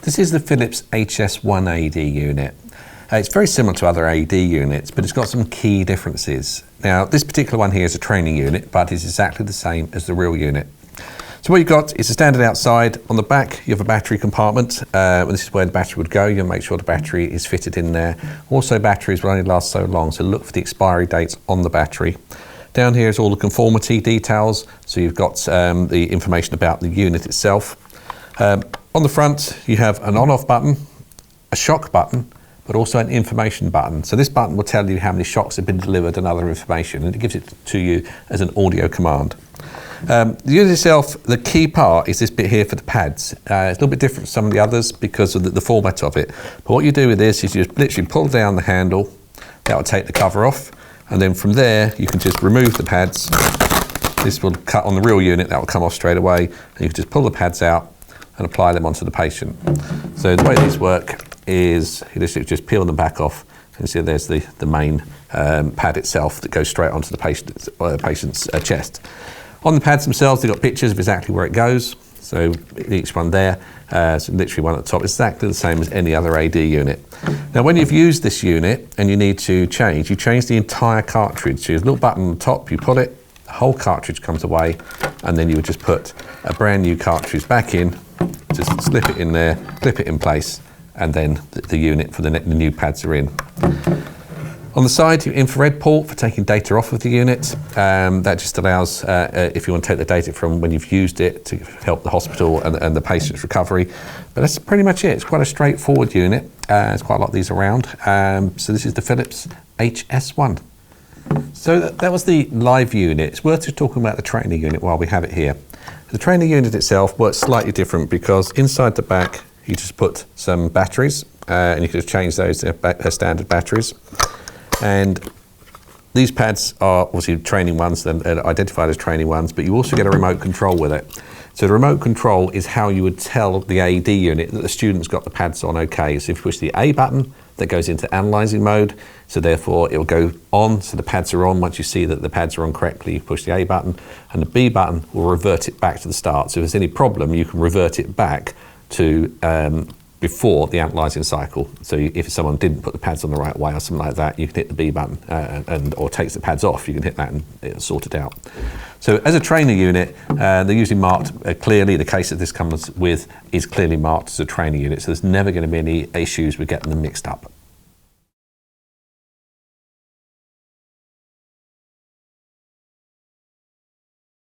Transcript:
This is the Philips HS1 AED unit. It's very similar to other AED units, but it's got some key differences. Now, this particular one here is a training unit, but it's exactly the same as the real unit. So what you've got is a standard outside. On the back, you have a battery compartment. This is where the battery would go. You'll make sure the battery is fitted in there. Also, batteries will only last so long, so look for the expiry dates on the battery. Down here is all the conformity details. So you've got the information about the unit itself. On the front, you have an on-off button, a shock button, but also an information button. So this button will tell you how many shocks have been delivered and other information, and it gives it to you as an audio command. The unit itself, the key part is this bit here for the pads. It's a little bit different from some of the others because of the format of it. But what you do with this is you just literally pull down the handle, that will take the cover off, and then from there you can just remove the pads. This will cut on the real unit, that will come off straight away, and you can just pull the pads out and apply them onto the patient. So the way these work is you just peel them back off, and see there's the main pad itself that goes straight onto the patient's chest. On the pads themselves, they've got pictures of exactly where it goes. So each one there, so literally one at the top, exactly the same as any other AD unit. Now when you've used this unit and you need to change, you change the entire cartridge. So there's a little button on the top, you pull it, the whole cartridge comes away, and then you would just put a brand new cartridge back in, just slip it in there, clip it in place, and then the unit for the new pads are in. On the side, your infrared port for taking data off of the unit. That just allows, if you want to take the data from when you've used it to help the hospital and the patient's recovery. But that's pretty much it. It's quite a straightforward unit. There's quite a lot of these around. So this is the Philips HS1. So that was the live unit. It's worth just talking about the training unit while we have it here. The training unit itself works slightly different because inside the back, you just put some batteries and you can just change those to standard batteries. And these pads are obviously training ones, they're identified as training ones, but you also get a remote control with it. So the remote control is how you would tell the AED unit that the student's got the pads on okay. So if you push the A button, that goes into analysing mode. So therefore it will go on, so the pads are on. Once you see that the pads are on correctly, you push the A button, and the B button will revert it back to the start. So if there's any problem, you can revert it back to before the analysing cycle. So if someone didn't put the pads on the right way or something like that, you can hit the B button or takes the pads off, you can hit that and it'll sort it out. So as a trainer unit, they're usually marked clearly. The case that this comes with is clearly marked as a trainer unit, so there's never going to be any issues with getting them mixed up.